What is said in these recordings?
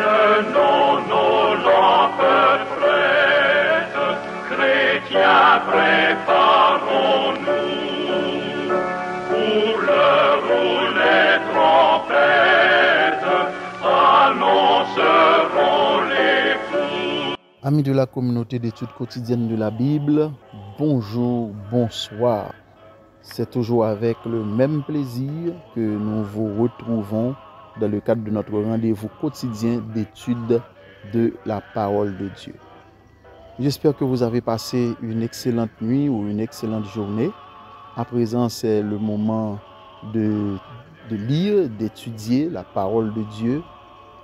Tenons nos lampes prêtes, chrétiens, préparons-nous pour l'heure où les trompettes annonceront l'époux. Amis de la communauté d'études quotidiennes de la Bible, bonjour, bonsoir. C'est toujours avec le même plaisir que nous vous retrouvons dans le cadre de notre rendez-vous quotidien d'études de la parole de Dieu. J'espère que vous avez passé une excellente nuit ou une excellente journée. À présent, c'est le moment de lire, d'étudier la parole de Dieu.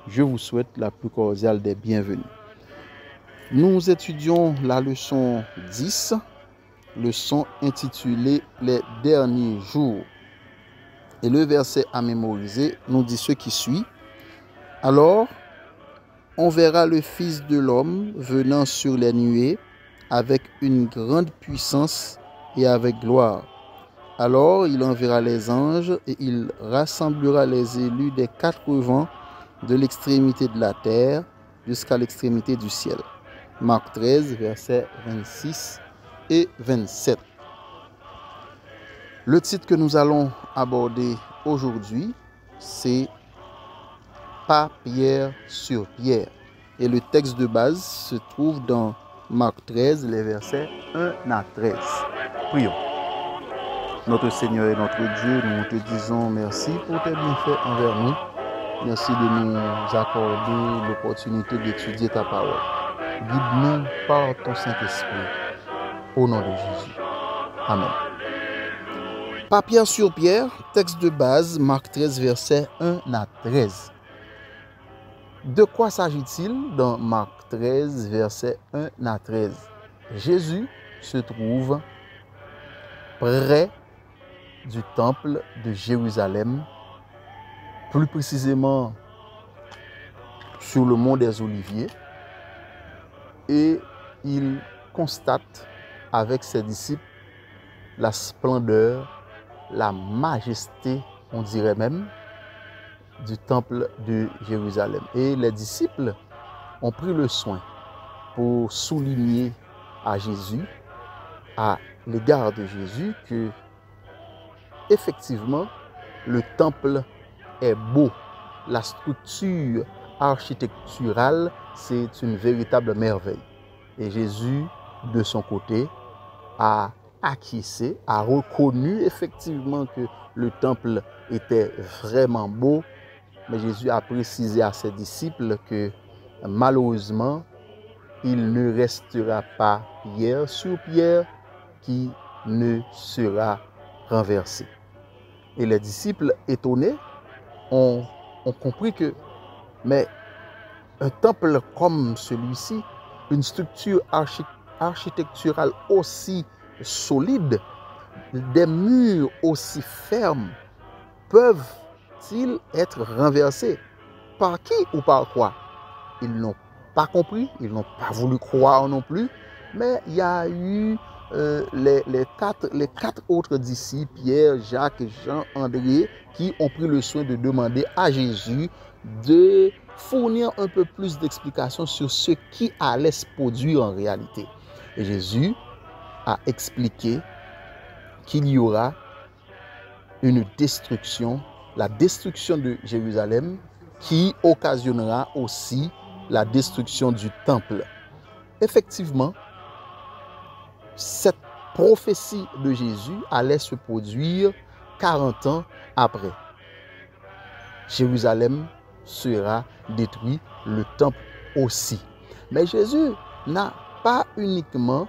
Je vous souhaite la plus cordiale des bienvenues. Nous étudions la leçon 10, leçon intitulée « Les derniers jours ». Et le verset à mémoriser nous dit ce qui suit. « Alors, on verra le Fils de l'homme venant sur les nuées avec une grande puissance et avec gloire. Alors, il enverra les anges et il rassemblera les élus des quatre vents de l'extrémité de la terre jusqu'à l'extrémité du ciel. » Marc 13, versets 26 et 27. Le titre que nous allons aborder aujourd'hui, c'est « Pas pierre sur pierre ». Et le texte de base se trouve dans Marc 13, les versets 1 à 13. Prions. Notre Seigneur et notre Dieu, nous te disons merci pour tes bienfaits envers nous. Merci de nous accorder l'opportunité d'étudier ta parole. Guide-nous par ton Saint-Esprit. Au nom de Jésus. Amen. Pas pierre sur pierre, texte de base, Marc 13, versets 1 à 13. De quoi s'agit-il dans Marc 13, versets 1 à 13? Jésus se trouve près du temple de Jérusalem, plus précisément sur le mont des Oliviers, et il constate avec ses disciples la splendeur, la majesté, on dirait même, du temple de Jérusalem. Et les disciples ont pris le soin pour souligner à Jésus, à l'égard de Jésus, que effectivement, le temple est beau. La structure architecturale, c'est une véritable merveille. Et Jésus, de son côté, a acquiescé, a reconnu effectivement que le temple était vraiment beau, mais Jésus a précisé à ses disciples que malheureusement, il ne restera pas pierre sur pierre qui ne sera renversé. Et les disciples, étonnés, ont compris que, mais un temple comme celui-ci, une structure architecturale aussi solide, des murs aussi fermes, peuvent-ils être renversés? Par qui ou par quoi? Ils n'ont pas compris, ils n'ont pas voulu croire non plus, mais il y a eu les quatre autres disciples, Pierre, Jacques, Jean, André, qui ont pris le soin de demander à Jésus de fournir un peu plus d'explications sur ce qui allait se produire en réalité. Et Jésus a expliqué qu'il y aura une destruction, la destruction de Jérusalem, qui occasionnera aussi la destruction du temple. Effectivement, cette prophétie de Jésus allait se produire 40 ans après. Jérusalem sera détruit, le temple aussi. Mais Jésus n'a pas uniquement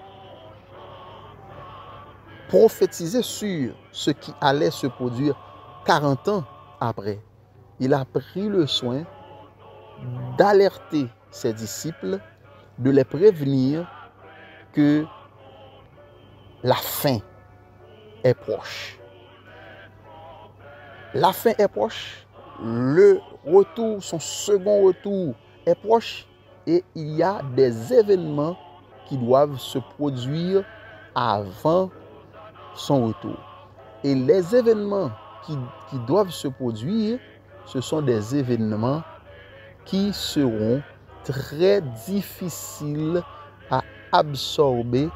prophétisé sur ce qui allait se produire 40 ans après. Il a pris le soin d'alerter ses disciples, de les prévenir que la fin est proche. La fin est proche, le retour, son second retour est proche et il y a des événements qui doivent se produire avant son retour. Et les événements qui doivent se produire, ce sont des événements qui seront très difficiles à absorber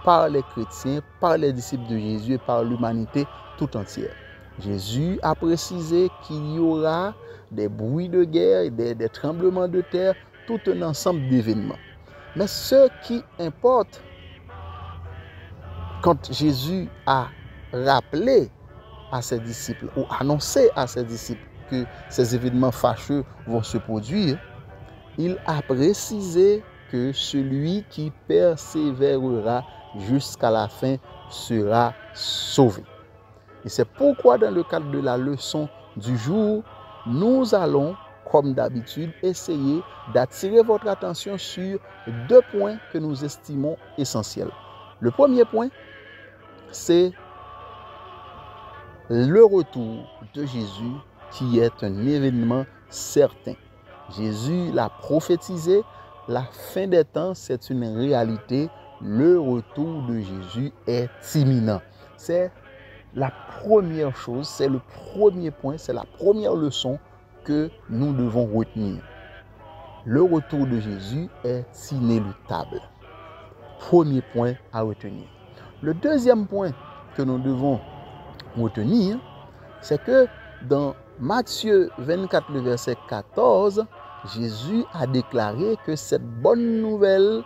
par les chrétiens, par les disciples de Jésus et par l'humanité tout entière. Jésus a précisé qu'il y aura des bruits de guerre, des tremblements de terre, tout un ensemble d'événements. Mais ce qui importe, quand Jésus a rappelé à ses disciples ou annoncé à ses disciples que ces événements fâcheux vont se produire, il a précisé que celui qui persévérera jusqu'à la fin sera sauvé. Et c'est pourquoi dans le cadre de la leçon du jour, nous allons, comme d'habitude, essayer d'attirer votre attention sur 2 points que nous estimons essentiels. Le premier point, c'est le retour de Jésus qui est un événement certain. Jésus l'a prophétisé, la fin des temps, c'est une réalité. Le retour de Jésus est imminent. C'est la première chose, c'est le premier point, c'est la première leçon que nous devons retenir. Le retour de Jésus est inéluctable. Premier point à retenir. Le deuxième point que nous devons retenir, c'est que dans Matthieu 24, le verset 14, Jésus a déclaré que cette bonne nouvelle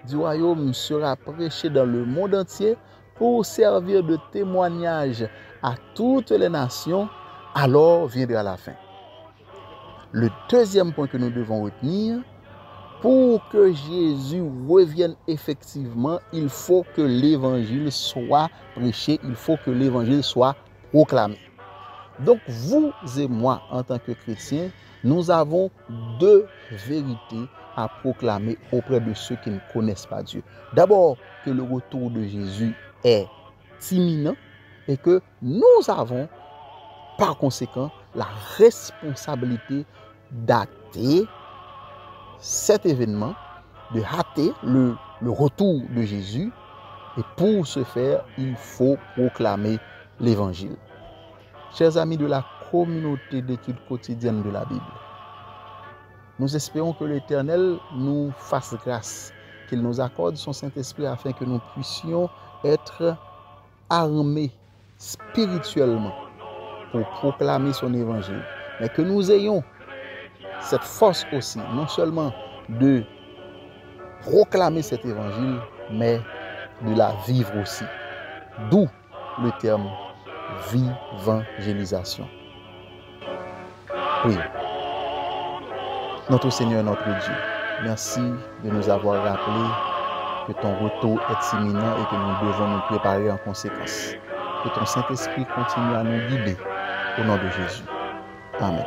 du royaume sera prêchée dans le monde entier pour servir de témoignage à toutes les nations, alors viendra la fin. Le deuxième point que nous devons retenir, pour que Jésus revienne effectivement, il faut que l'évangile soit prêché, il faut que l'évangile soit proclamé. Donc vous et moi, en tant que chrétiens, nous avons 2 vérités à proclamer auprès de ceux qui ne connaissent pas Dieu. D'abord, que le retour de Jésus est imminent et que nous avons, par conséquent, la responsabilité d'hâter cet événement, de hâter le retour de Jésus. Et pour ce faire, il faut proclamer l'évangile. Chers amis de la communauté d'études quotidiennes de la Bible, nous espérons que l'Éternel nous fasse grâce, qu'il nous accorde son Saint-Esprit afin que nous puissions être armés spirituellement pour proclamer son évangile, mais que nous ayons cette force aussi, non seulement de proclamer cet évangile, mais de la vivre aussi. D'où le terme évangélisation. Oui. Notre Seigneur, notre Dieu, merci de nous avoir rappelé que ton retour est imminent et que nous devons nous préparer en conséquence. Que ton Saint-Esprit continue à nous guider au nom de Jésus. Amen.